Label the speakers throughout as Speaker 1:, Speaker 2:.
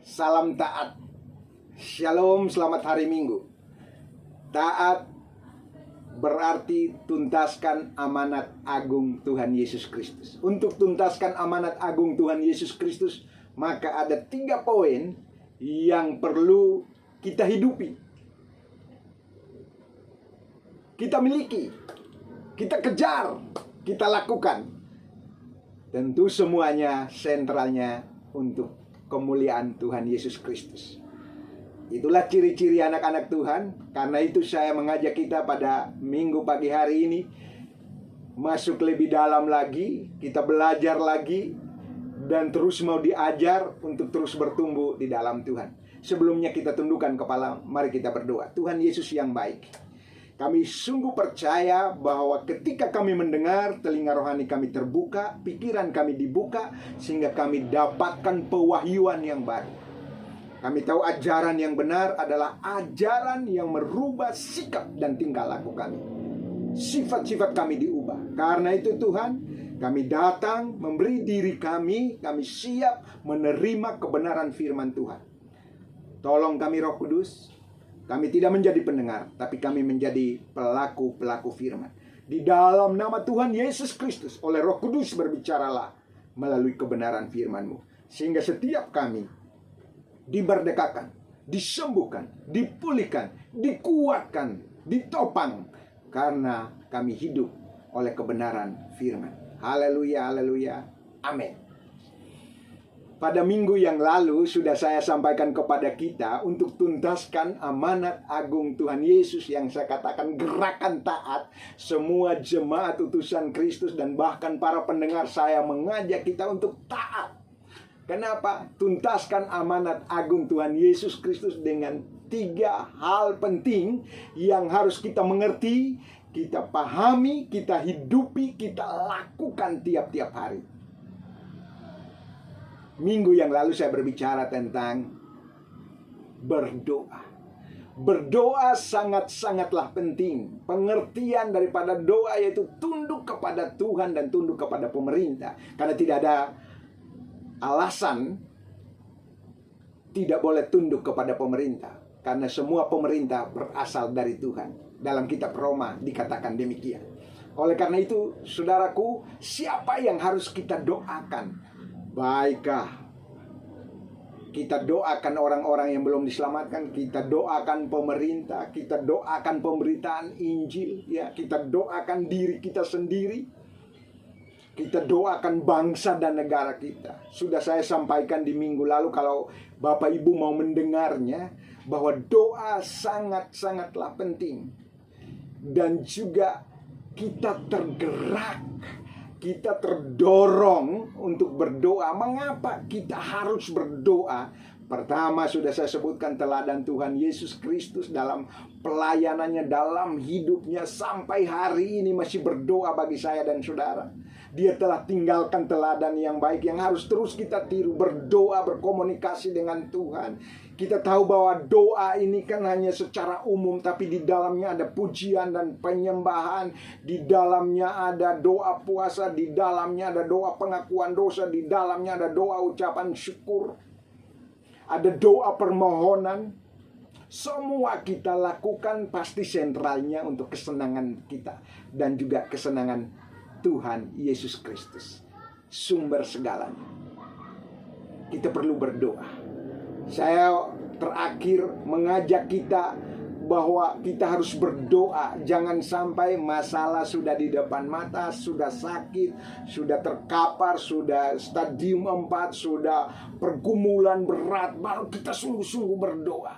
Speaker 1: Salam taat. Shalom, selamat hari Minggu. Taat berarti tuntaskan amanat agung Tuhan Yesus Kristus. Untuk tuntaskan amanat agung Tuhan Yesus Kristus, maka ada 3 poin yang perlu kita hidupi, kita miliki, kita kejar, kita lakukan. Tentu semuanya sentralnya untuk kemuliaan Tuhan Yesus Kristus. Itulah ciri-ciri anak-anak Tuhan. Karena itu saya mengajak kita pada minggu pagi hari ini masuk lebih dalam lagi, kita belajar lagi, dan terus mau diajar untuk terus bertumbuh di dalam Tuhan. Sebelumnya kita tundukkan kepala, mari kita berdoa. Tuhan Yesus yang baik, kami sungguh percaya bahwa ketika kami mendengar, telinga rohani kami terbuka, pikiran kami dibuka, sehingga kami dapatkan pewahyuan yang baru. Kami tahu ajaran yang benar adalah ajaran yang merubah sikap dan tingkah laku kami. Sifat-sifat kami diubah. Karena itu Tuhan, kami datang memberi diri kami siap menerima kebenaran firman Tuhan. Tolong kami Roh Kudus. Kami tidak menjadi pendengar, tapi kami menjadi pelaku-pelaku firman. Di dalam nama Tuhan Yesus Kristus, oleh Roh Kudus berbicaralah melalui kebenaran firman-Mu. Sehingga setiap kami dimerdekakan, disembuhkan, dipulihkan, dikuatkan, ditopang. Karena kami hidup oleh kebenaran firman. Haleluya, haleluya, amin. Pada minggu yang lalu sudah saya sampaikan kepada kita untuk tuntaskan amanat agung Tuhan Yesus yang saya katakan gerakan taat. Semua jemaat utusan Kristus dan bahkan para pendengar saya mengajak kita untuk taat. Kenapa? Tuntaskan amanat agung Tuhan Yesus Kristus dengan 3 hal penting yang harus kita mengerti, kita pahami, kita hidupi, kita lakukan tiap-tiap hari. Minggu yang lalu saya berbicara tentang berdoa. Berdoa sangat-sangatlah penting. Pengertian daripada doa yaitu tunduk kepada Tuhan dan tunduk kepada pemerintah. Karena tidak ada alasan tidak boleh tunduk kepada pemerintah. Karena semua pemerintah berasal dari Tuhan. Dalam kitab Roma dikatakan demikian. Oleh karena itu, saudaraku, siapa yang harus kita doakan? Baikkah kita doakan orang-orang yang belum diselamatkan, kita doakan pemerintah, kita doakan pemberitaan Injil, ya, kita doakan diri kita sendiri, kita doakan bangsa dan negara kita. Sudah saya sampaikan di minggu lalu, kalau Bapak Ibu mau mendengarnya, bahwa doa sangat-sangatlah penting. Dan juga kita tergerak, kita terdorong untuk berdoa. Mengapa kita harus berdoa? Pertama, sudah saya sebutkan teladan Tuhan Yesus Kristus dalam pelayanannya, dalam hidupnya sampai hari ini masih berdoa bagi saya dan saudara. Dia telah tinggalkan teladan yang baik yang harus terus kita tiru, berdoa, berkomunikasi dengan Tuhan. Kita tahu bahwa doa ini kan hanya secara umum, tapi di dalamnya ada pujian dan penyembahan, di dalamnya ada doa puasa, di dalamnya ada doa pengakuan dosa, di dalamnya ada doa ucapan syukur, ada doa permohonan. Semua kita lakukan pasti sentralnya untuk kesenangan kita dan juga kesenangan Tuhan Yesus Kristus, sumber segalanya. Kita perlu berdoa. Saya terakhir mengajak kita bahwa kita harus berdoa. Jangan sampai masalah sudah di depan mata, sudah sakit, sudah terkapar, sudah stadium 4, sudah pergumulan berat, baru kita sungguh-sungguh berdoa.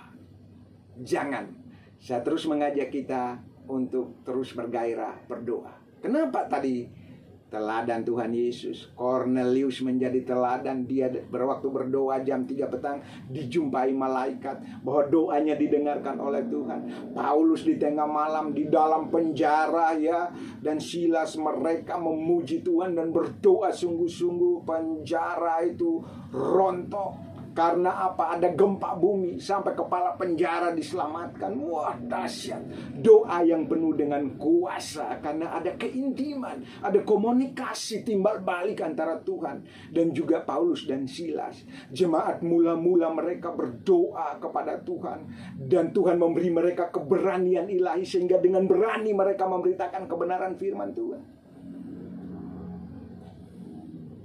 Speaker 1: Jangan. Saya terus mengajak kita untuk terus bergairah berdoa. Kenapa tadi? Teladan Tuhan Yesus. Cornelius menjadi teladan. Dia berwaktu berdoa jam 3 petang dijumpai malaikat, bahwa doanya didengarkan oleh Tuhan. Paulus di tengah malam di dalam penjara, ya, dan Silas, mereka memuji Tuhan dan berdoa sungguh-sungguh. Penjara itu rontok Karena apa? Ada gempa bumi sampai kepala penjara diselamatkan. Wah, dahsyat. Doa yang penuh dengan kuasa karena ada keintiman, ada komunikasi timbal balik antara Tuhan dan juga Paulus dan Silas. Jemaat mula-mula mereka berdoa kepada Tuhan dan Tuhan memberi mereka keberanian ilahi sehingga dengan berani mereka memberitakan kebenaran firman Tuhan.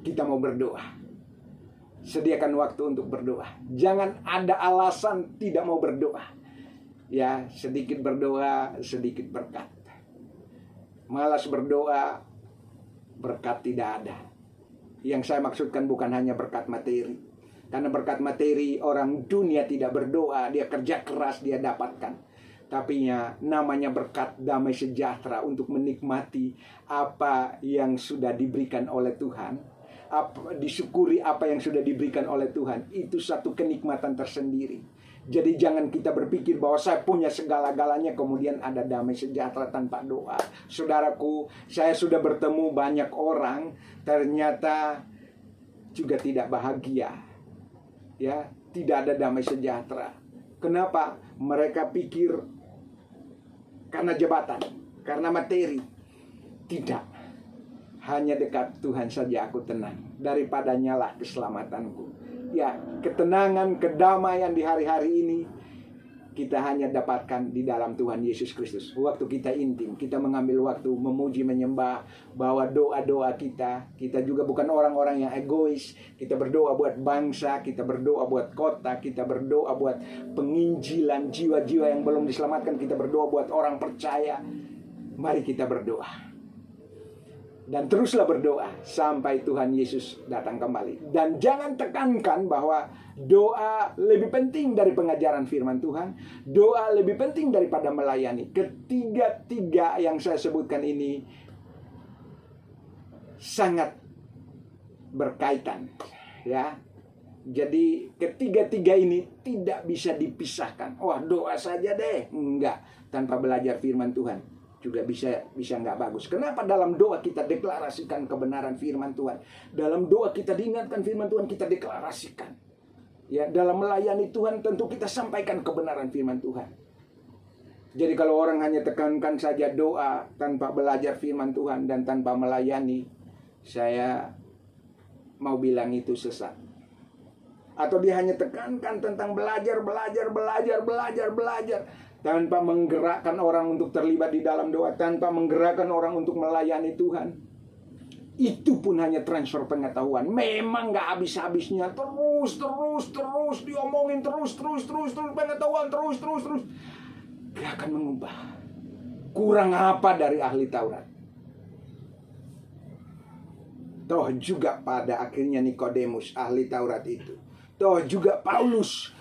Speaker 1: Kita mau berdoa. Sediakan waktu untuk berdoa. Jangan ada alasan tidak mau berdoa. Ya, sedikit berdoa, sedikit berkat. Malas berdoa, berkat tidak ada. Yang saya maksudkan bukan hanya berkat materi. Karena berkat materi orang dunia tidak berdoa, dia kerja keras, dia dapatkan. Tapi namanya berkat damai sejahtera untuk menikmati apa yang sudah diberikan oleh Tuhan. Disyukuri apa yang sudah diberikan oleh Tuhan. Itu satu kenikmatan tersendiri. Jadi jangan kita berpikir bahwa saya punya segala-galanya kemudian ada damai sejahtera tanpa doa. Saudaraku, saya sudah bertemu banyak orang ternyata juga tidak bahagia. Ya, tidak ada damai sejahtera. Kenapa? Mereka pikir karena jabatan, karena materi. Tidak. Hanya dekat Tuhan saja aku tenang. Daripadanya lah keselamatanku. Ya, ketenangan, kedamaian di hari-hari ini kita hanya dapatkan di dalam Tuhan Yesus Kristus. Waktu kita intim, kita mengambil waktu memuji, menyembah, bahwa doa-doa kita juga bukan orang-orang yang egois. Kita berdoa buat bangsa, kita berdoa buat kota, kita berdoa buat penginjilan jiwa-jiwa yang belum diselamatkan, kita berdoa buat orang percaya. Mari kita berdoa. Dan teruslah berdoa sampai Tuhan Yesus datang kembali. Dan jangan tekankan bahwa doa lebih penting dari pengajaran firman Tuhan. Doa lebih penting daripada melayani. Ketiga-tiga yang saya sebutkan ini sangat berkaitan. Ya, jadi ketiga-tiga ini tidak bisa dipisahkan. Wah, doa saja deh. Enggak, tanpa belajar firman Tuhan juga bisa nggak bagus. Kenapa dalam doa kita deklarasikan kebenaran firman Tuhan? Dalam doa kita diingatkan firman Tuhan, kita deklarasikan. Ya, dalam melayani Tuhan tentu kita sampaikan kebenaran firman Tuhan. Jadi kalau orang hanya tekankan saja doa tanpa belajar firman Tuhan dan tanpa melayani, saya mau bilang itu sesat. Atau dia hanya tekankan tentang belajar tanpa menggerakkan orang untuk terlibat di dalam doa, tanpa menggerakkan orang untuk melayani Tuhan. Itu pun hanya transfer pengetahuan. Memang gak habis-habisnya. Terus diomongin, terus pengetahuan, terus. Gak akan mengubah. Kurang apa dari ahli Taurat? Toh juga pada akhirnya Nikodemus, ahli Taurat itu. Toh juga Paulus,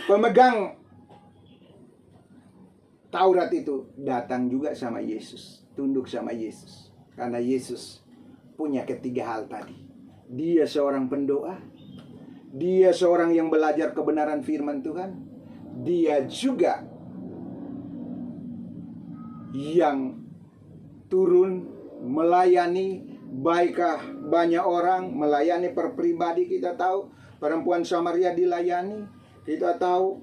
Speaker 1: pemegang Taurat itu, datang juga sama Yesus, tunduk sama Yesus. Karena Yesus punya ketiga hal tadi. Dia seorang pendoa, dia seorang yang belajar kebenaran firman Tuhan, dia juga yang turun melayani. Baikkah banyak orang melayani per pribadi. Kita tahu perempuan Samaria dilayani, kita tahu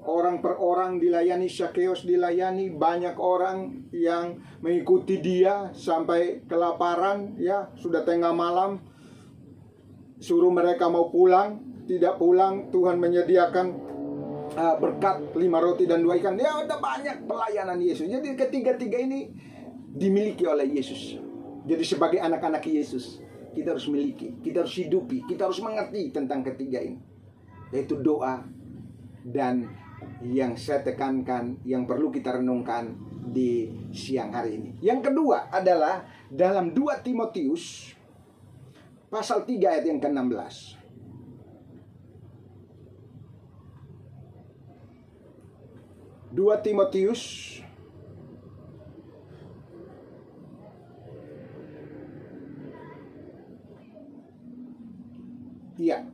Speaker 1: orang per orang dilayani, Zakheus dilayani, banyak orang yang mengikuti dia sampai kelaparan, ya, sudah tengah malam, suruh mereka mau pulang, tidak pulang, Tuhan menyediakan berkat 5 roti dan 2 ikan. Ya, ada banyak pelayanan Yesus. Jadi ketiga-tiga ini dimiliki oleh Yesus. Jadi sebagai anak-anak Yesus, kita harus miliki, kita harus hidupi, kita harus mengerti tentang ketiga ini, yaitu doa. Dan yang saya tekankan, yang perlu kita renungkan di siang hari ini, yang kedua adalah dalam 2 Timotius pasal 3 ayat yang ke-16. 2 Timotius iya,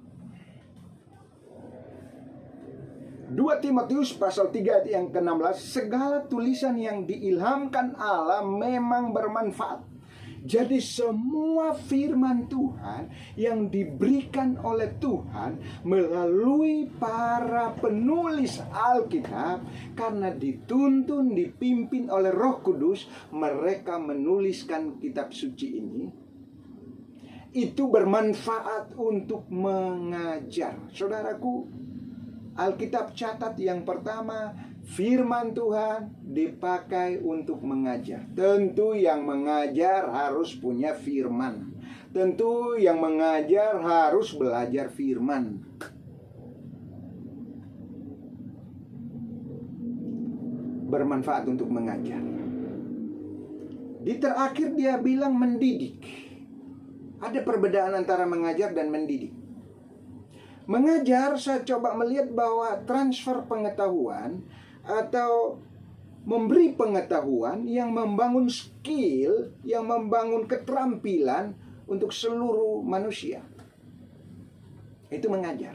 Speaker 1: 2 Timotius pasal 3 ayat yang ke-16. Segala tulisan yang diilhamkan Allah memang bermanfaat. Jadi semua firman Tuhan yang diberikan oleh Tuhan melalui para penulis Alkitab, karena dituntun, dipimpin oleh Roh Kudus, mereka menuliskan kitab suci ini. Itu bermanfaat untuk mengajar. Saudaraku, Alkitab catat yang pertama, firman Tuhan dipakai untuk mengajar. Tentu yang mengajar harus punya firman. Tentu yang mengajar harus belajar firman. Bermanfaat untuk mengajar. Di terakhir dia bilang mendidik. Ada perbedaan antara mengajar dan mendidik. Mengajar, saya coba melihat bahwa transfer pengetahuan atau memberi pengetahuan yang membangun skill, yang membangun keterampilan untuk seluruh manusia. Itu mengajar.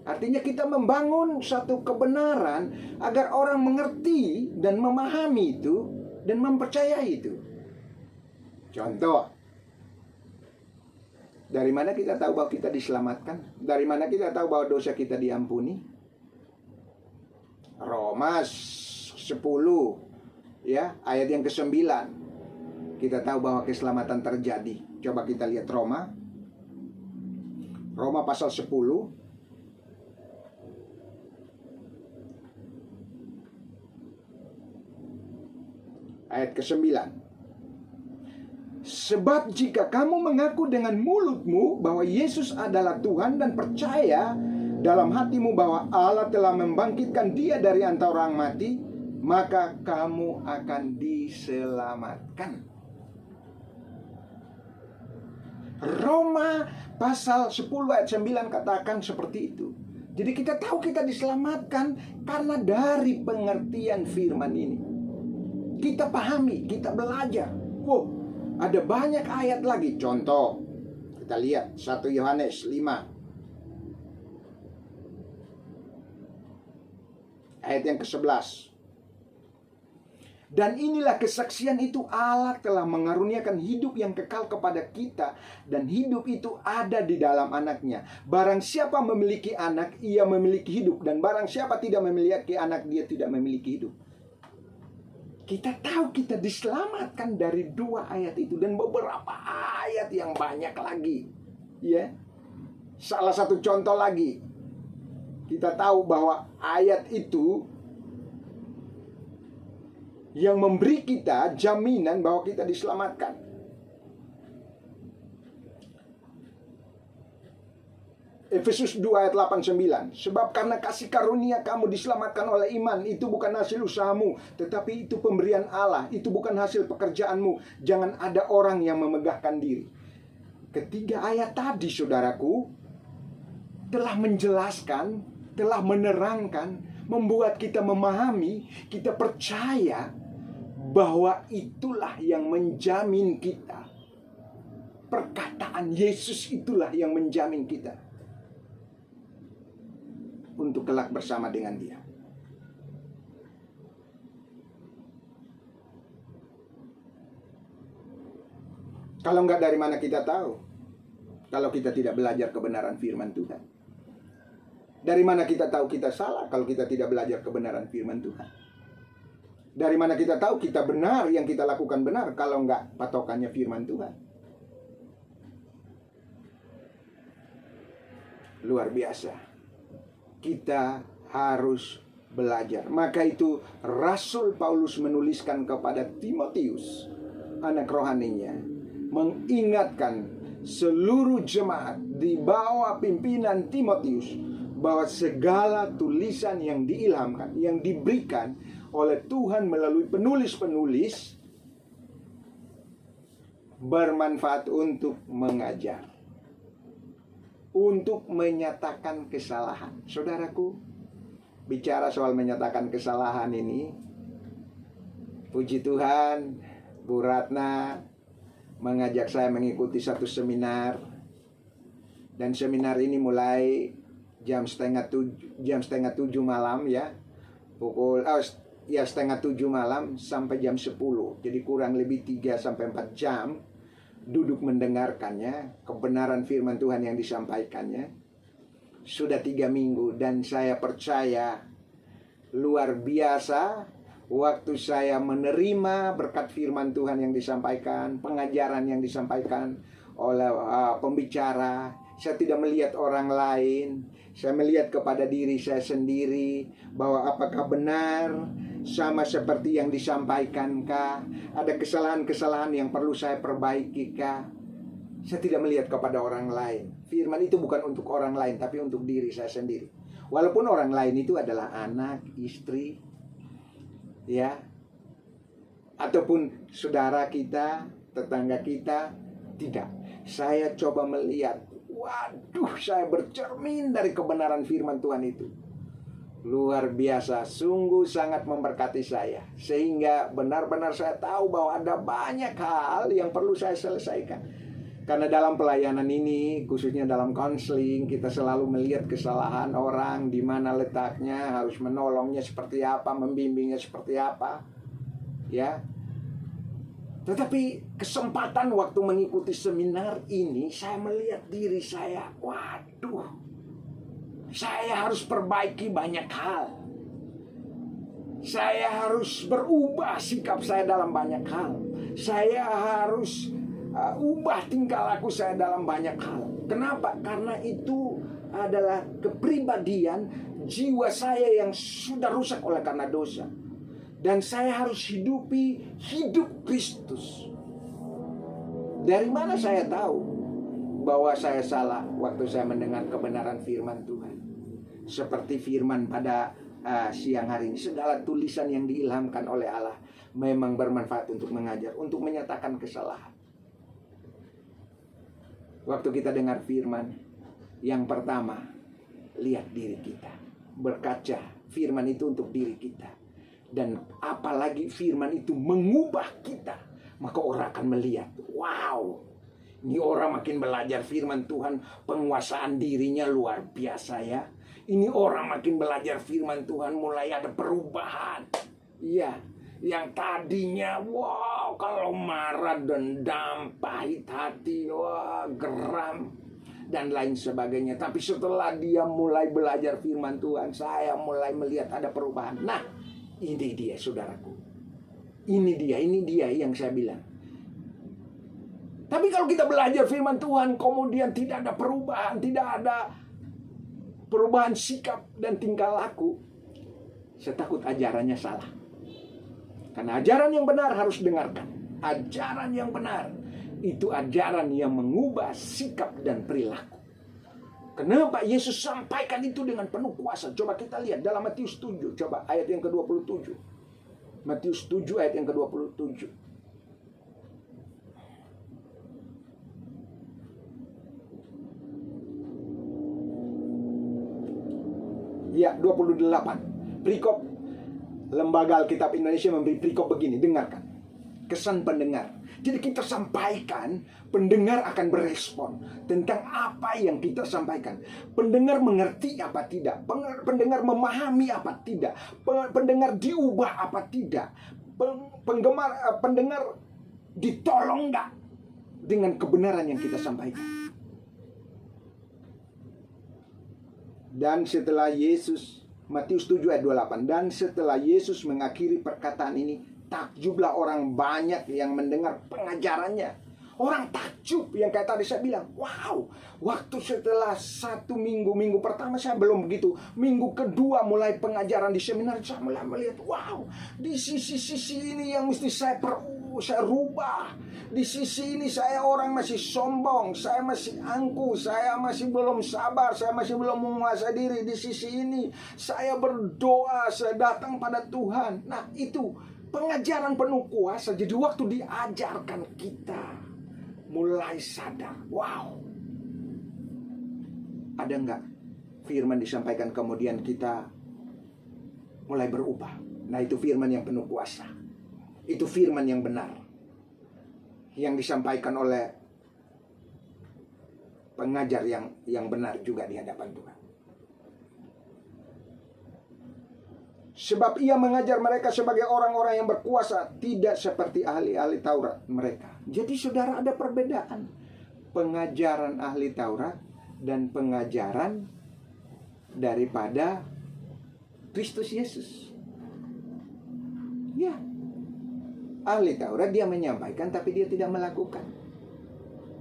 Speaker 1: Artinya kita membangun satu kebenaran agar orang mengerti dan memahami itu dan mempercayai itu. Contoh, dari mana kita tahu bahwa kita diselamatkan? Dari mana kita tahu bahwa dosa kita diampuni? Roma 10 ya, ayat yang ke-9. Kita tahu bahwa keselamatan terjadi. Coba kita lihat Roma pasal 10 ayat ke-9. Sebab jika kamu mengaku dengan mulutmu bahwa Yesus adalah Tuhan dan percaya dalam hatimu bahwa Allah telah membangkitkan dia dari antara orang mati, maka kamu akan diselamatkan. Roma pasal 10 ayat 9 katakan seperti itu. Jadi kita tahu kita diselamatkan karena dari pengertian firman ini. Kita pahami, kita belajar. Wow, ada banyak ayat lagi. Contoh, kita lihat 1 Yohanes 5 ayat yang ke-11. Dan inilah kesaksian itu, Allah telah mengaruniakan hidup yang kekal kepada kita, dan hidup itu ada di dalam anaknya. Barang siapa memiliki anak, ia memiliki hidup, dan barang siapa tidak memiliki anak, dia tidak memiliki hidup. Kita tahu kita diselamatkan dari 2 ayat itu dan beberapa ayat yang banyak lagi. Ya. Salah satu contoh lagi. Kita tahu bahwa ayat itu yang memberi kita jaminan bahwa kita diselamatkan. Efesus 2 ayat 8-9. Sebab karena kasih karunia kamu diselamatkan oleh iman. Itu bukan hasil usahamu, tetapi itu pemberian Allah. Itu bukan hasil pekerjaanmu. Jangan ada orang yang memegahkan diri. Ketiga ayat tadi, saudaraku, telah menjelaskan, telah menerangkan, membuat kita memahami, kita percaya bahwa itulah yang menjamin kita. Perkataan Yesus itulah yang menjamin kita untuk kelak bersama dengan Dia. Kalau enggak, dari mana kita tahu? Kalau kita tidak belajar kebenaran firman Tuhan. Dari mana kita tahu kita salah kalau kita tidak belajar kebenaran firman Tuhan? Dari mana kita tahu kita benar, yang kita lakukan benar, kalau enggak patokannya firman Tuhan? Luar biasa. Kita harus belajar. Maka itu Rasul Paulus menuliskan kepada Timotius, anak rohaninya, mengingatkan seluruh jemaat di bawah pimpinan Timotius bahwa segala tulisan yang diilhamkan, yang diberikan oleh Tuhan melalui penulis-penulis, bermanfaat untuk mengajar, untuk menyatakan kesalahan. Saudaraku, bicara soal menyatakan kesalahan ini, puji Tuhan, Bu Ratna mengajak saya mengikuti satu seminar. Dan seminar ini mulai jam setengah tujuh malam ya. ya setengah 7 malam sampai jam 10. Jadi kurang lebih 3 sampai 4 jam duduk mendengarkannya, kebenaran firman Tuhan yang disampaikannya. Sudah 3 minggu dan saya percaya luar biasa waktu saya menerima berkat firman Tuhan yang disampaikan, pengajaran yang disampaikan oleh pembicara. Saya tidak melihat orang lain, saya melihat kepada diri saya sendiri, bahwa apakah benar sama seperti yang disampaikankah? Ada kesalahan-kesalahan yang perlu saya perbaiki kah? Saya tidak melihat kepada orang lain. Firman itu bukan untuk orang lain, tapi untuk diri saya sendiri. Walaupun orang lain itu adalah anak, istri, ya, ataupun saudara kita, tetangga kita, tidak. Saya coba melihat, waduh, saya bercermin dari kebenaran firman Tuhan itu. Luar biasa, sungguh sangat memberkati saya. Sehingga benar-benar saya tahu bahwa ada banyak hal yang perlu saya selesaikan. Karena dalam pelayanan ini, khususnya dalam konseling, kita selalu melihat kesalahan orang, di mana letaknya, harus menolongnya seperti apa, membimbingnya seperti apa. Ya. Tetapi kesempatan waktu mengikuti seminar ini, saya melihat diri saya, waduh, saya harus perbaiki banyak hal. Saya harus berubah sikap saya dalam banyak hal. Saya harus ubah tingkah laku saya dalam banyak hal. Kenapa? Karena itu adalah kepribadian jiwa saya yang sudah rusak oleh karena dosa. Dan saya harus hidupi hidup Kristus. Dari mana saya tahu bahwa saya salah waktu saya mendengar kebenaran firman Tuhan? Seperti firman pada siang hari ini, segala tulisan yang diilhamkan oleh Allah memang bermanfaat untuk mengajar, untuk menyatakan kesalahan. Waktu kita dengar firman, yang pertama, lihat diri kita. Berkaca, firman itu untuk diri kita. Dan apalagi firman itu mengubah kita, maka orang akan melihat, wow, ini orang makin belajar firman Tuhan, penguasaan dirinya luar biasa ya. Ini orang makin belajar firman Tuhan, mulai ada perubahan. Iya, yang tadinya wow, kalau marah, dendam, pahit hati, wah, geram dan lain sebagainya. Tapi setelah dia mulai belajar firman Tuhan, saya mulai melihat ada perubahan. Nah, ini dia saudaraku. Ini dia yang saya bilang. Tapi kalau kita belajar firman Tuhan, kemudian tidak ada perubahan, tidak ada perubahan sikap dan tingkah laku, saya takut ajarannya salah. Karena ajaran yang benar harus dengarkan. Ajaran yang benar itu ajaran yang mengubah sikap dan perilaku. Kenapa Yesus sampaikan itu dengan penuh kuasa? Coba kita lihat dalam Matius 7. Coba ayat yang ke-27. Matius 7 ayat yang ke-27. Ya, 28. Perikop Lembaga Alkitab Indonesia memberi perikop begini, dengarkan. Kesan pendengar. Jadi kita sampaikan, pendengar akan berespon tentang apa yang kita sampaikan. Pendengar mengerti apa tidak, pendengar memahami apa tidak, pendengar diubah apa tidak, pendengar ditolong nggak dengan kebenaran yang kita sampaikan. Dan setelah Yesus, Matius 7 ayat 28, dan setelah Yesus mengakhiri perkataan ini, takjublah orang banyak yang mendengar pengajarannya. Orang takjub, yang kayak tadi saya bilang, wow, waktu setelah 1 minggu, minggu pertama saya belum begitu, minggu kedua mulai pengajaran di seminar, saya mulai melihat, wow, di sisi-sisi ini yang mesti saya rubah. Di sisi ini saya orang masih sombong, saya masih angkuh, saya masih belum sabar, saya masih belum menguasai diri. Di sisi ini saya berdoa, saya datang pada Tuhan. Nah, itu pengajaran penuh kuasa. Jadi waktu diajarkan kita mulai sadar, wow, ada enggak firman disampaikan kemudian kita mulai berubah. Nah, itu firman yang penuh kuasa. Itu firman yang benar, yang disampaikan oleh pengajar yang benar juga di hadapan Tuhan. Sebab ia mengajar mereka sebagai orang-orang yang berkuasa, tidak seperti ahli-ahli Taurat mereka. Jadi saudara, ada perbedaan pengajaran ahli Taurat dan pengajaran daripada Kristus Yesus. Ya, ahli Taurat dia menyampaikan tapi dia tidak melakukan.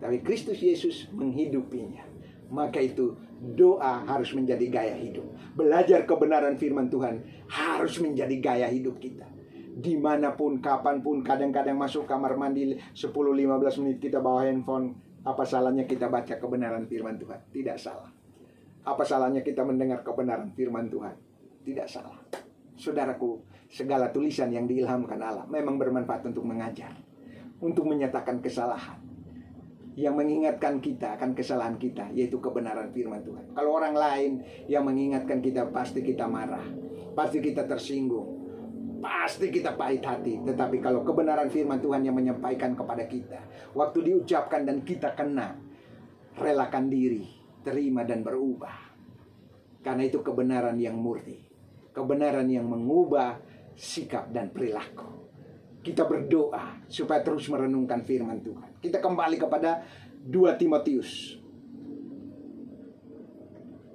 Speaker 1: Tapi Kristus Yesus menghidupinya. Maka itu doa harus menjadi gaya hidup. Belajar kebenaran firman Tuhan harus menjadi gaya hidup kita. Dimanapun, kapanpun, kadang-kadang masuk kamar mandi 10-15 menit kita bawa handphone. Apa salahnya kita baca kebenaran firman Tuhan? Tidak salah. Apa salahnya kita mendengar kebenaran firman Tuhan? Tidak salah. Saudaraku, segala tulisan yang diilhamkan Allah memang bermanfaat untuk mengajar, untuk menyatakan kesalahan, yang mengingatkan kita akan kesalahan kita, yaitu kebenaran firman Tuhan. Kalau orang lain yang mengingatkan kita, pasti kita marah, pasti kita tersinggung, pasti kita pahit hati. Tetapi kalau kebenaran firman Tuhan yang menyampaikan kepada kita, waktu diucapkan dan kita kena, relakan diri, terima dan berubah. Karena itu kebenaran yang murni, kebenaran yang mengubah sikap dan perilaku. Kita berdoa supaya terus merenungkan firman Tuhan. Kita kembali kepada 2 Timotius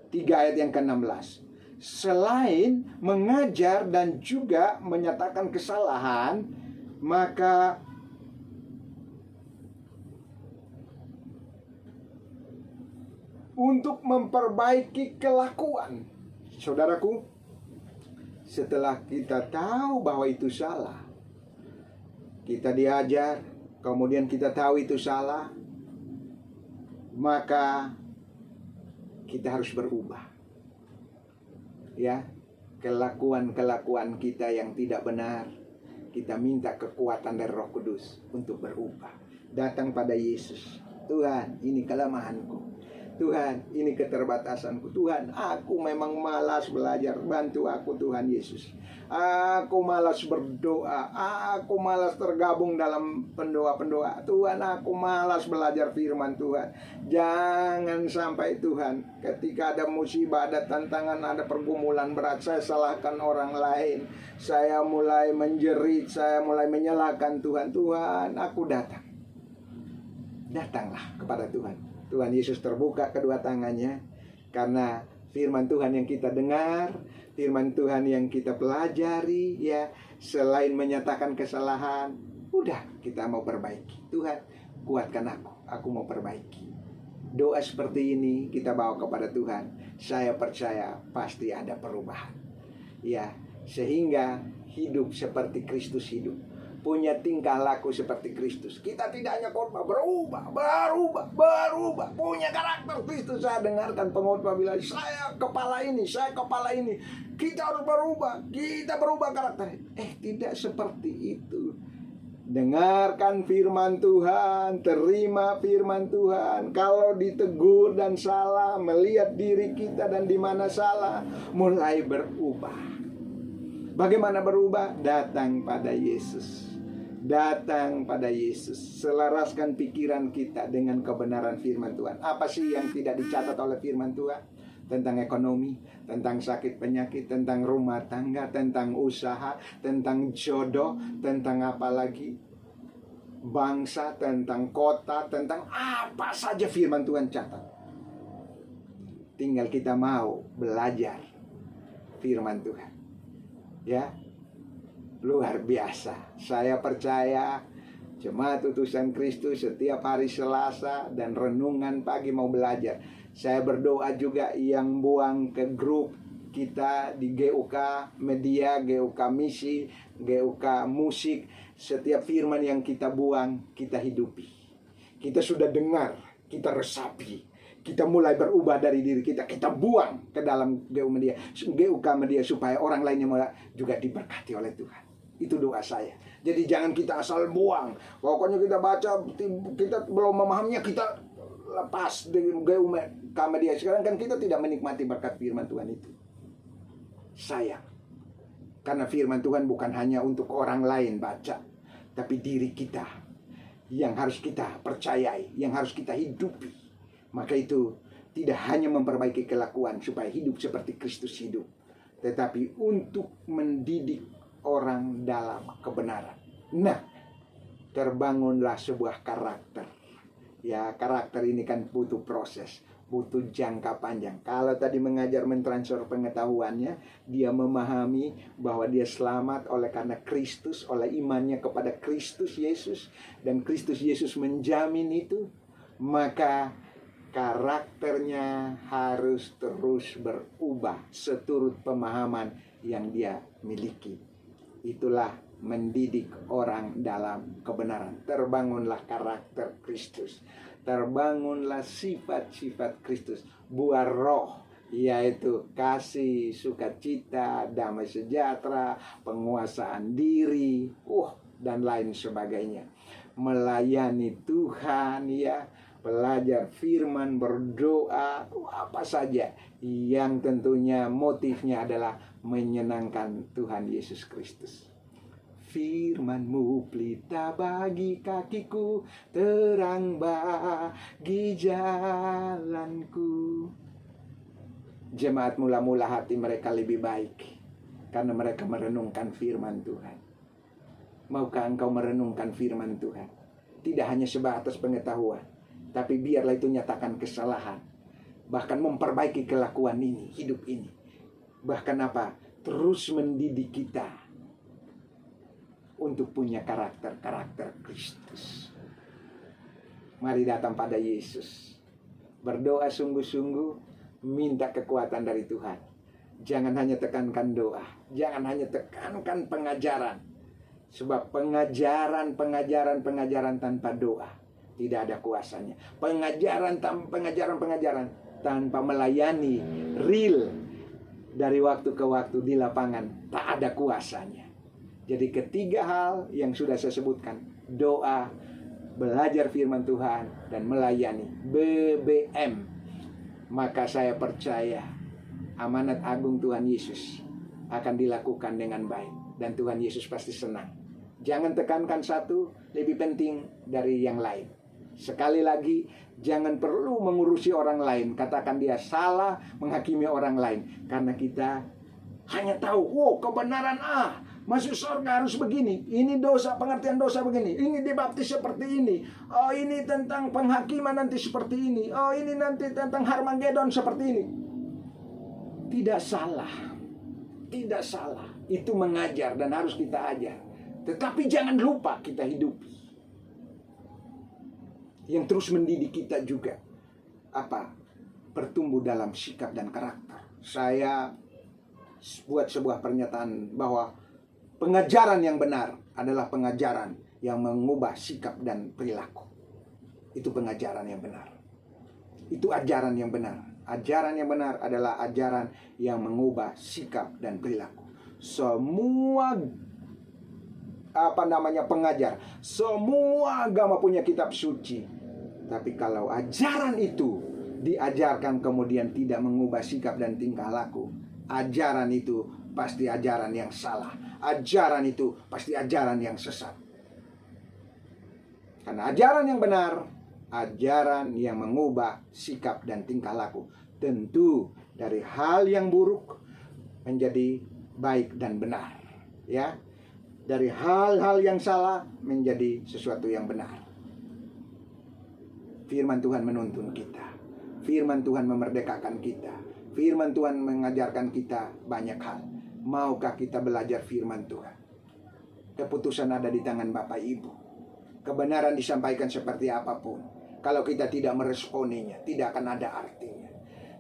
Speaker 1: 3 ayat yang ke-16. Selain mengajar dan juga menyatakan kesalahan, maka untuk memperbaiki kelakuan. Saudaraku, setelah kita tahu bahwa itu salah, kita diajar, kemudian kita tahu itu salah, maka kita harus berubah. Ya, kelakuan-kelakuan kita yang tidak benar, kita minta kekuatan dari Roh Kudus untuk berubah. Datang pada Yesus. Tuhan, ini kelemahanku. Tuhan, ini keterbatasanku. Tuhan, aku memang malas belajar. Bantu aku Tuhan Yesus. Aku malas berdoa. Aku malas tergabung dalam pendoa-pendoa. Tuhan, aku malas belajar firman Tuhan. Jangan sampai Tuhan, ketika ada musibah, ada tantangan, ada pergumulan berat, saya salahkan orang lain. Saya mulai menjerit, saya mulai menyalahkan Tuhan. Tuhan, aku datang. Datanglah kepada Tuhan. Tuhan Yesus terbuka kedua tangannya, karena firman Tuhan yang kita dengar, firman Tuhan yang kita pelajari, ya, selain menyatakan kesalahan, udah kita mau perbaiki. Tuhan, kuatkan aku mau perbaiki. Doa seperti ini kita bawa kepada Tuhan. Saya percaya pasti ada perubahan. Ya, sehingga hidup seperti Kristus hidup. Punya tingkah laku seperti Kristus. Kita tidak hanya khotbah, berubah. Punya karakter Kristus. Saya dengarkan pengkhotbah bilang, saya kepala ini. Kita harus berubah. Kita berubah karakter. Tidak seperti itu. Dengarkan firman Tuhan, terima firman Tuhan. Kalau ditegur dan salah, melihat diri kita dan di mana salah, mulai berubah. Bagaimana berubah? Datang pada Yesus. Datang pada Yesus. Selaraskan pikiran kita dengan kebenaran firman Tuhan. Apa sih yang tidak dicatat oleh firman Tuhan? Tentang ekonomi, tentang sakit penyakit, tentang rumah tangga, tentang usaha, tentang jodoh, tentang apa lagi? Bangsa, tentang kota, tentang apa saja firman Tuhan catat. Tinggal kita mau belajar firman Tuhan. Ya, luar biasa. Saya percaya Jemaat Utusan Kristus setiap hari Selasa dan renungan pagi mau belajar. Saya berdoa juga yang buang ke grup kita di GUK Media, GUK Misi, GUK Musik. Setiap firman yang kita buang, kita hidupi. Kita sudah dengar, kita resapi. Kita mulai berubah dari diri kita. Kita buang ke dalam GUK Media supaya orang lainnya juga diberkati oleh Tuhan. Itu doa saya. Jadi jangan kita asal buang. Pokoknya kita baca, kita belum memahaminya, kita lepas di GUK Media. Sekarang kan kita tidak menikmati berkat firman Tuhan itu. Sayang. Karena firman Tuhan bukan hanya untuk orang lain baca, tapi diri kita yang harus kita percayai, yang harus kita hidupi. Maka itu tidak hanya memperbaiki kelakuan supaya hidup seperti Kristus hidup, tetapi untuk mendidik orang dalam kebenaran. Nah, terbangunlah sebuah karakter. Ya, karakter ini kan butuh proses, butuh jangka panjang. Kalau tadi mengajar mentransfer pengetahuannya, dia memahami bahwa dia selamat oleh karena Kristus, oleh imannya kepada Kristus Yesus, dan Kristus Yesus menjamin itu, maka karakternya harus terus berubah seturut pemahaman yang dia miliki. Itulah mendidik orang dalam kebenaran. Terbangunlah karakter Kristus, terbangunlah sifat-sifat Kristus, buah roh, yaitu kasih, sukacita, damai sejahtera, penguasaan diri, dan lain sebagainya. Melayani Tuhan, ya, belajar firman, berdoa, apa saja yang tentunya motifnya adalah menyenangkan Tuhan Yesus Kristus. Firman-Mu pelita bagi kakiku, terang bagi jalanku. Jemaat, mula-mula hati mereka lebih baik karena mereka merenungkan firman Tuhan. Maukah engkau merenungkan firman Tuhan? Tidak hanya sebatas pengetahuan, tapi biarlah itu nyatakan kesalahan, bahkan memperbaiki kelakuan ini, hidup ini. Bahkan apa? Terus mendidik kita untuk punya karakter Kristus. Mari datang pada Yesus, berdoa sungguh-sungguh, minta kekuatan dari Tuhan. Jangan hanya tekankan doa, jangan hanya tekankan pengajaran. Sebab pengajaran tanpa doa tidak ada kuasanya. Pengajaran tanpa melayani real dari waktu ke waktu di lapangan tak ada kuasanya. Jadi ketiga hal yang sudah saya sebutkan, doa, belajar firman Tuhan, dan melayani, BBM. Maka saya percaya amanat agung Tuhan Yesus akan dilakukan dengan baik, dan Tuhan Yesus pasti senang. Jangan tekankan satu lebih penting dari yang lain. Sekali lagi, jangan perlu mengurusi orang lain. Katakan dia salah menghakimi orang lain, karena kita hanya tahu, kebenaran masuk surga harus begini. Ini dosa, pengertian dosa begini. Ini dibaptis seperti ini. Ini tentang penghakiman nanti seperti ini. Ini nanti tentang Harmagedon seperti ini. Tidak salah. Tidak salah. Itu mengajar dan harus kita ajar. Tetapi jangan lupa kita hidupi. Yang terus mendidik kita juga. Bertumbuh dalam sikap dan karakter. Saya buat sebuah pernyataan bahwa pengajaran yang benar adalah pengajaran yang mengubah sikap dan perilaku. Itu pengajaran yang benar. Itu ajaran yang benar. Ajaran yang benar adalah ajaran yang mengubah sikap dan perilaku. Semua pengajar, semua agama punya kitab suci. Tapi kalau ajaran itu diajarkan kemudian tidak mengubah sikap dan tingkah laku, ajaran itu pasti ajaran yang salah. Ajaran itu pasti ajaran yang sesat. Karena ajaran yang benar, ajaran yang mengubah sikap dan tingkah laku, tentu dari hal yang buruk menjadi baik dan benar, ya. Dari hal-hal yang salah menjadi sesuatu yang benar. Firman Tuhan menuntun kita. Firman Tuhan memerdekakan kita. Firman Tuhan mengajarkan kita banyak hal. Maukah kita belajar firman Tuhan? Keputusan ada di tangan Bapak Ibu. Kebenaran disampaikan seperti apapun, kalau kita tidak meresponinya, tidak akan ada artinya.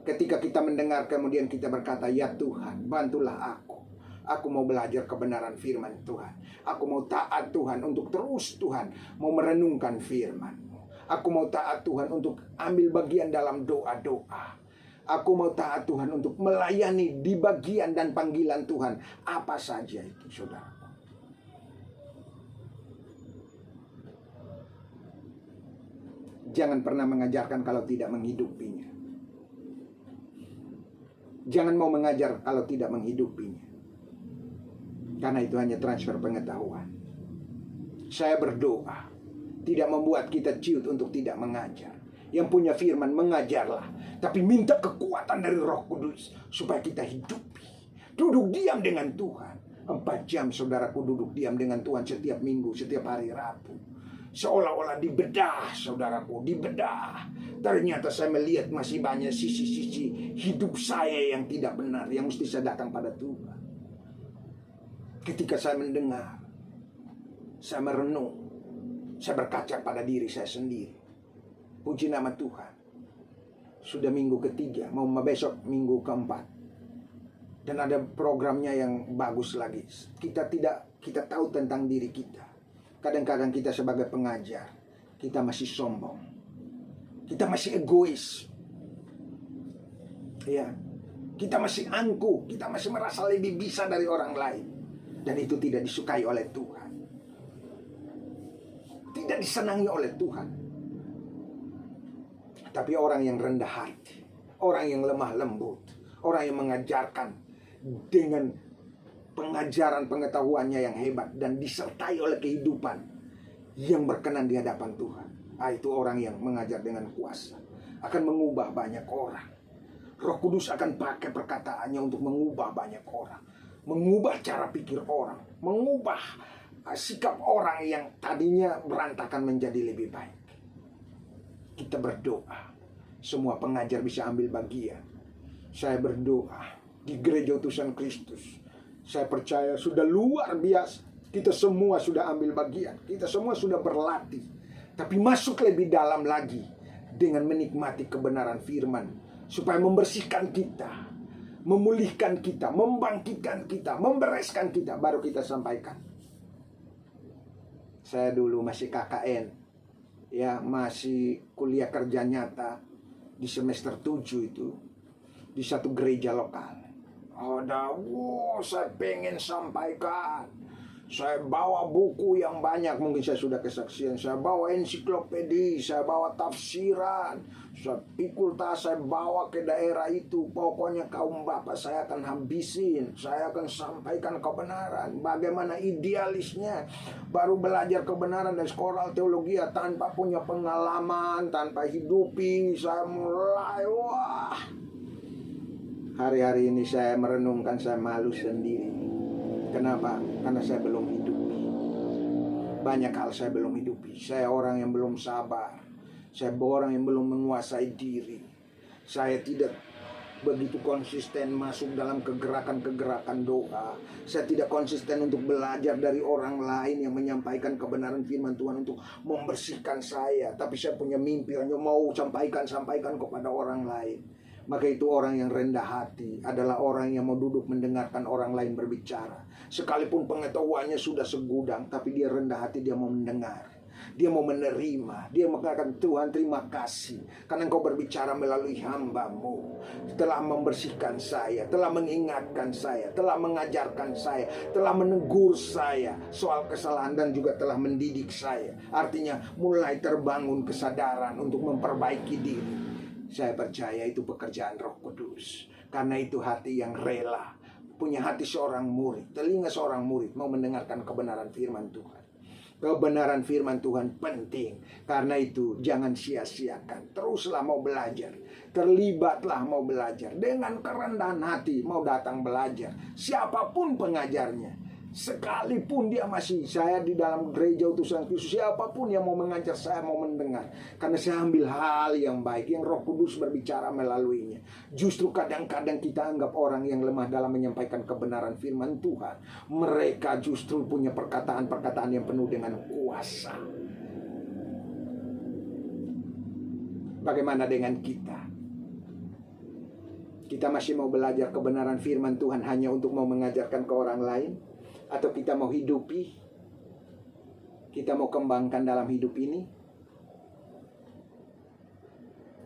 Speaker 1: Ketika kita mendengar kemudian kita berkata, ya Tuhan, bantulah aku. Aku mau belajar kebenaran firman Tuhan. Aku mau taat Tuhan untuk terus Tuhan mau merenungkan firman-Mu. Aku mau taat Tuhan untuk ambil bagian dalam doa-doa. Aku mau taat Tuhan untuk melayani di bagian dan panggilan Tuhan. Apa saja itu, saudara. Jangan pernah mengajarkan kalau tidak menghidupinya. Jangan mau mengajar kalau tidak menghidupinya. Karena itu hanya transfer pengetahuan. Saya berdoa tidak membuat kita ciut untuk tidak mengajar. Yang punya firman mengajarlah, tapi minta kekuatan dari Roh Kudus supaya kita hidupi, Duduk diam dengan Tuhan. 4 jam saudaraku duduk diam dengan Tuhan setiap minggu, setiap hari Rabu. Seolah-olah dibedah, saudaraku, dibedah. Ternyata saya melihat masih banyak sisi-sisi hidup saya yang tidak benar, yang mesti saya datang pada Tuhan. Ketika saya mendengar, saya merenung, saya berkaca pada diri saya sendiri. Puji nama Tuhan. Sudah minggu ketiga, mau besok minggu keempat. Dan ada programnya yang bagus lagi. Kita tahu tentang diri kita. Kadang-kadang kita sebagai pengajar, kita masih sombong. Kita masih egois. Ya. Kita masih angkuh, kita masih merasa lebih bisa dari orang lain. Dan itu tidak disukai oleh Tuhan. Tidak disenangi oleh Tuhan. Tapi orang yang rendah hati, orang yang lemah lembut, orang yang mengajarkan dengan pengajaran pengetahuannya yang hebat dan disertai oleh kehidupan yang berkenan di hadapan Tuhan. Itu orang yang mengajar dengan kuasa, akan mengubah banyak orang. Roh Kudus akan pakai perkataannya untuk mengubah banyak orang, mengubah cara pikir orang, mengubah sikap orang yang tadinya berantakan menjadi lebih baik. Kita berdoa, semua pengajar bisa ambil bagian. Saya berdoa di Gereja Utusan Kristus, saya percaya sudah luar biasa. Kita semua sudah ambil bagian, kita semua sudah berlatih. Tapi masuk lebih dalam lagi dengan menikmati kebenaran firman, supaya membersihkan kita, memulihkan kita, membangkitkan kita, membereskan kita, baru kita sampaikan. Saya dulu masih KKN, ya, masih kuliah kerja nyata di semester 7 itu, di satu gereja lokal. Saya pengen sampaikan. Saya bawa buku yang banyak, mungkin saya sudah kesaksian. Saya bawa ensiklopedi, saya bawa tafsiran, saya pikul tas, saya bawa ke daerah itu. Pokoknya kaum bapak saya akan habisin. Saya akan sampaikan kebenaran. Bagaimana idealisnya, baru belajar kebenaran dari sekolah teologi tanpa punya pengalaman, tanpa hidupi. Saya mulai, hari-hari ini saya merenungkan, saya malu sendiri. Kenapa? Karena saya belum hidupi. Banyak hal saya belum hidupi. Saya orang yang belum sabar. Saya orang yang belum menguasai diri. Saya tidak begitu konsisten masuk dalam kegerakan-kegerakan doa. Saya tidak konsisten untuk belajar dari orang lain yang menyampaikan kebenaran firman Tuhan untuk membersihkan saya. Tapi saya punya mimpi, hanya mau sampaikan kepada orang lain. Maka itu orang yang rendah hati adalah orang yang mau duduk mendengarkan orang lain berbicara. Sekalipun pengetahuannya sudah segudang, tapi dia rendah hati, dia mau mendengar. Dia mau menerima. Dia mengatakan, Tuhan terima kasih karena Engkau berbicara melalui hamba-Mu. Telah membersihkan saya, telah mengingatkan saya, telah mengajarkan saya, telah menegur saya soal kesalahan dan juga telah mendidik saya. Artinya mulai terbangun kesadaran untuk memperbaiki diri. Saya percaya itu pekerjaan Roh Kudus. Karena itu hati yang rela, punya hati seorang murid, telinga seorang murid mau mendengarkan kebenaran firman Tuhan. Kebenaran firman Tuhan penting. Karena itu jangan sia-siakan. Teruslah mau belajar. Terlibatlah mau belajar. Dengan kerendahan hati mau datang belajar. Siapapun pengajarnya, sekalipun dia masih, saya di dalam Gereja Utusan Kristus, siapapun yang mau mengajar, saya mau mendengar. Karena saya ambil hal yang baik, yang Roh Kudus berbicara melaluinya. Justru kadang-kadang kita anggap orang yang lemah dalam menyampaikan kebenaran firman Tuhan, mereka justru punya perkataan-perkataan yang penuh dengan kuasa. Bagaimana dengan kita? Kita masih mau belajar kebenaran firman Tuhan hanya untuk mau mengajarkan ke orang lain? Atau kita mau hidupi? Kita mau kembangkan dalam hidup ini?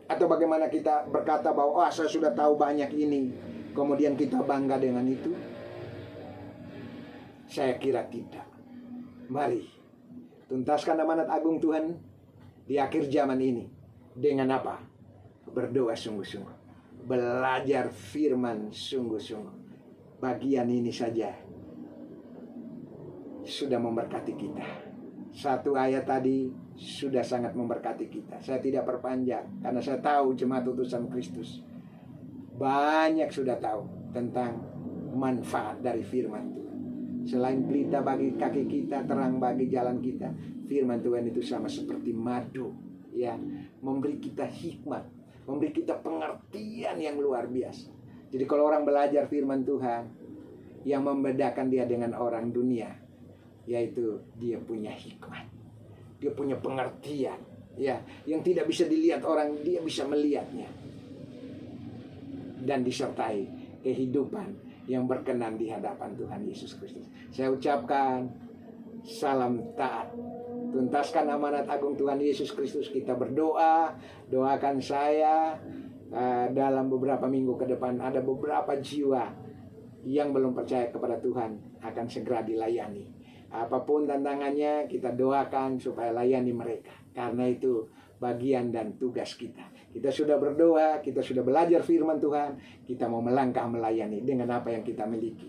Speaker 1: Atau bagaimana kita berkata bahwa saya sudah tahu banyak ini, kemudian kita bangga dengan itu? Saya kira tidak. Mari tuntaskan amanat agung Tuhan di akhir zaman ini. Dengan apa? Berdoa sungguh-sungguh, belajar firman sungguh-sungguh. Bagian ini saja sudah memberkati kita. Satu ayat tadi sudah sangat memberkati kita. Saya tidak perpanjang karena saya tahu jemaat utusan Kristus banyak sudah tahu tentang manfaat dari firman Tuhan. Selain pelita bagi kaki kita, terang bagi jalan kita, firman Tuhan itu sama seperti madu, ya, memberi kita hikmat, memberi kita pengertian yang luar biasa. Jadi kalau orang belajar firman Tuhan, yang membedakan dia dengan orang dunia, yaitu dia punya hikmat, dia punya pengertian, ya, yang tidak bisa dilihat orang, dia bisa melihatnya, dan disertai kehidupan yang berkenan di hadapan Tuhan Yesus Kristus. Saya ucapkan salam taat. Tuntaskan amanat agung Tuhan Yesus Kristus. Kita berdoa, doakan saya dalam beberapa minggu ke depan ada beberapa jiwa yang belum percaya kepada Tuhan akan segera dilayani. Apapun tantangannya, kita doakan supaya layani mereka. Karena itu bagian dan tugas kita. Kita sudah berdoa, kita sudah belajar firman Tuhan, kita mau melangkah melayani dengan apa yang kita miliki.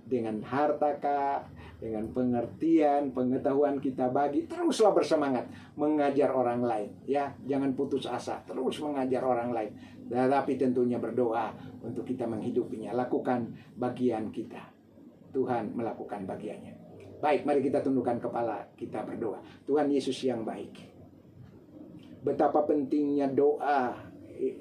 Speaker 1: Dengan harta kah, dengan pengertian, pengetahuan kita bagi, teruslah bersemangat mengajar orang lain, ya. Jangan putus asa, terus mengajar orang lain. Tetapi tentunya berdoa untuk kita menghidupinya. Lakukan bagian kita. Tuhan melakukan bagiannya. Baik, mari kita tundukkan kepala, kita berdoa. Tuhan Yesus yang baik, betapa pentingnya doa,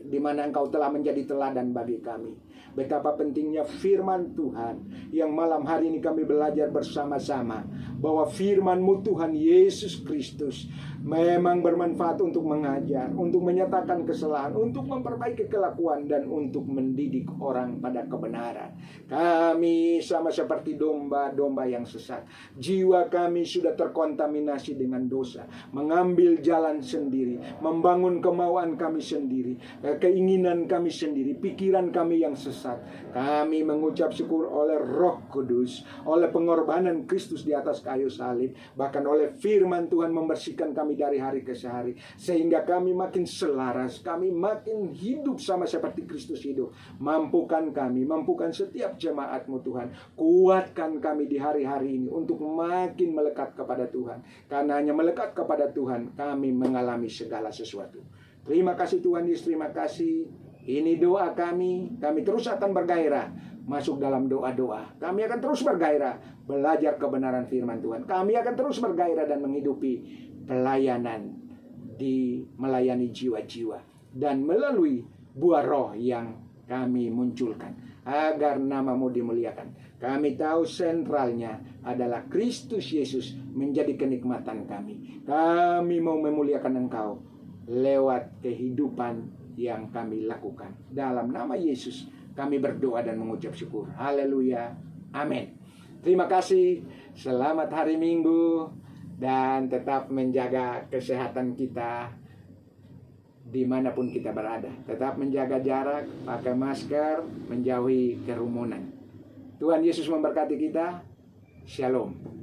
Speaker 1: di mana Engkau telah menjadi teladan bagi kami. Betapa pentingnya firman Tuhan, yang malam hari ini kami belajar bersama-sama, bahwa firman-Mu Tuhan Yesus Kristus memang bermanfaat untuk mengajar, untuk menyatakan kesalahan, untuk memperbaiki kelakuan, dan untuk mendidik orang pada kebenaran. Kami sama seperti domba-domba yang sesat. Jiwa kami sudah terkontaminasi dengan dosa, mengambil jalan sendiri, membangun kemauan kami sendiri, keinginan kami sendiri, pikiran kami yang sesat. Kami mengucap syukur oleh Roh Kudus, oleh pengorbanan Kristus di atas kayu salib, bahkan oleh firman Tuhan membersihkan kami dari hari ke hari, sehingga kami makin selaras, kami makin hidup sama seperti Kristus hidup. Mampukan kami, mampukan setiap jemaat-Mu Tuhan, kuatkan kami di hari-hari ini untuk makin melekat kepada Tuhan, karena hanya melekat kepada Tuhan kami mengalami segala sesuatu. Terima kasih Tuhan Yesus, terima kasih. Ini doa kami terus akan bergairah masuk dalam doa-doa. Kami akan terus bergairah belajar kebenaran firman Tuhan. Kami akan terus bergairah dan menghidupi pelayanan di melayani jiwa-jiwa, dan melalui buah roh yang kami munculkan, agar nama-Mu dimuliakan. Kami tahu sentralnya adalah Kristus Yesus menjadi kenikmatan kami. Kami mau memuliakan Engkau lewat kehidupan yang kami lakukan. Dalam nama Yesus kami berdoa dan mengucap syukur. Haleluya. Amin. Terima kasih. Selamat hari Minggu, dan tetap menjaga kesehatan kita dimanapun kita berada. Tetap menjaga jarak, pakai masker, menjauhi kerumunan. Tuhan Yesus memberkati kita. Shalom.